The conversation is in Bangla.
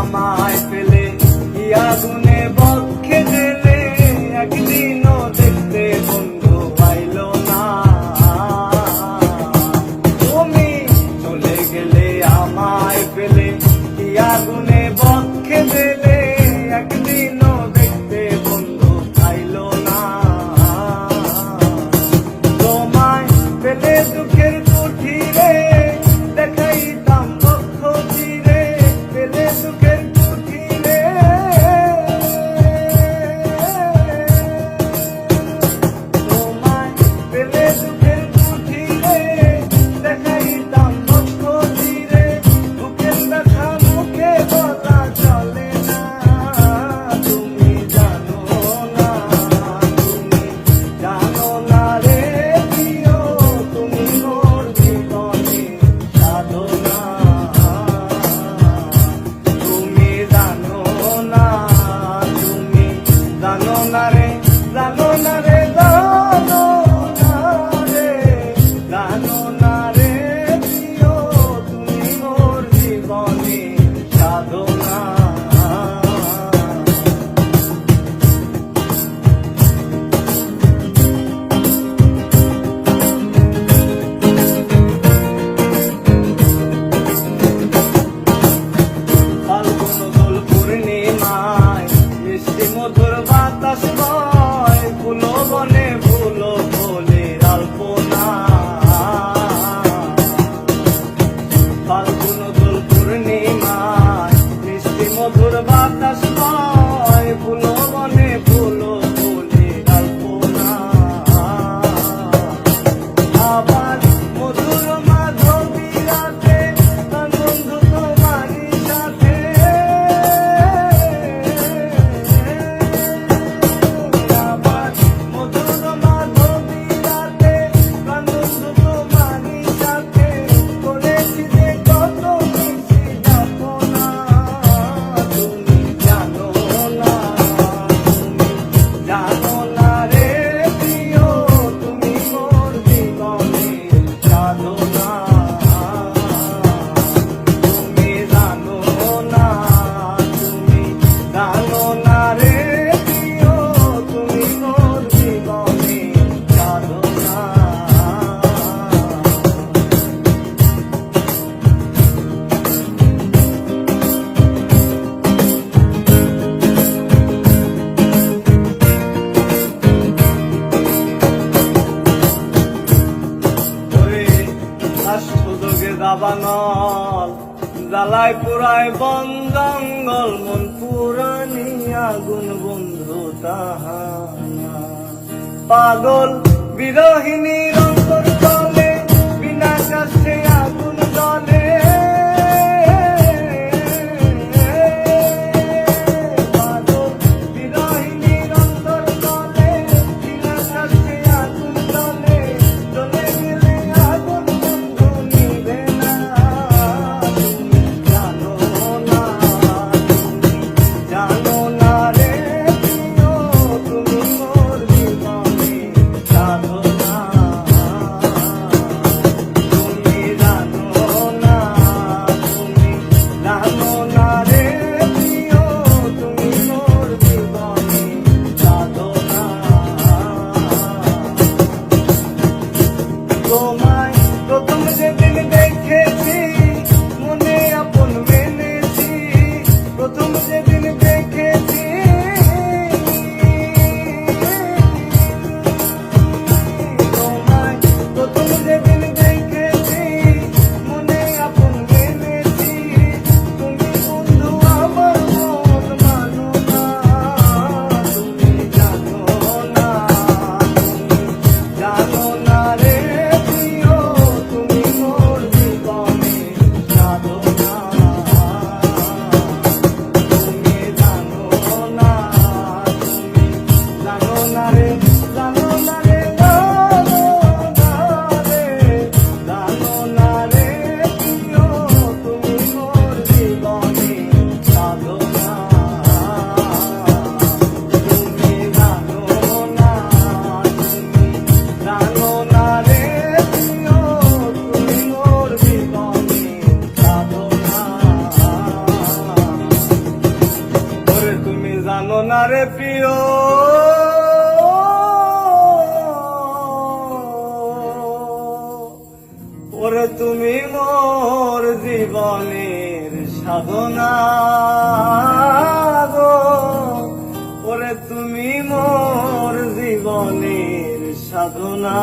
আমায় পেলে কি আগুনে বক্ষে জেলে, একদিনও দেখতে বন্ধু আইলো না। তুমি চলে গেলে আমায় পেলে কি আগুনে বক্ষে জেলে, একদিনও দেখতে বন্ধু আইলো না। তোমায় পেলে দুঃখের কুঠিরে দেখাইতাম বক্ষ চিরে, পেলে দুঃখের কুঠিরে তোমায় পেলে দুঃখের কুঠিরে দেখাইতাম বক্ষ চিরে, বুকের ব্যথা মুখে বলা চলে না। তুমি জানো না, তুমি জানো না রে প্রিয়, তুমি মোর জীবনে সাধনা। তুমি জানো না, তুমি জানো না রে, জানো না রে, জানো না রে, জানো না রে প্রিয়, তুমি মোর জীবনে সাধনা। ফাল্গুন দোল পূর্ণিমায় মিষ্টি মধুর বাতাস বয়, ফুলো বনে ফুলো ফুলের আলপনা। ফাল্গুন দোল পূর্ণিমায় মিষ্টি মধুর বাতাস বয়, ফুলো বনে ফুলো ফুলের আলপনা। আবার মধুর মাধবী রাতে বন্ধু তোমারই সাথে, আবার মধুর মাধবী রাতে বন্ধু তোমারই সাথে, করেছি যে কত মিষ্টি যাপনা। তুমি জানো না, তুমি জানো না রে প্রিয়, তুমি মোর জীবনে সাধনা। তুমি জানো না, তুমি জানো না রে প্রিয়, তুমি মোর জীবনে সাধনা। ওরে কাষ্ঠযোগে দাবানল, জ্বালায় পুরায় বন জঙ্গল, মন পুরানি আগুন বন্ধু তাহানা। পাগল বিরহিণীর অন্তর জলে, বিনা কাছে আগুন জ্বলে। পাগল বিরহিণীর অন্তর জলে, বিনা কাছে আগুন জ্বলে, জ্বলে গেলে আগুন বন্ধু নিভে না। তুমি জানো না, তুমি জানো না রে প্রিয়, তুমি মোর জীবনে সাধনা। তুমি সাধনা গো, ওরে তুমি মোর জীবনের সাধনা।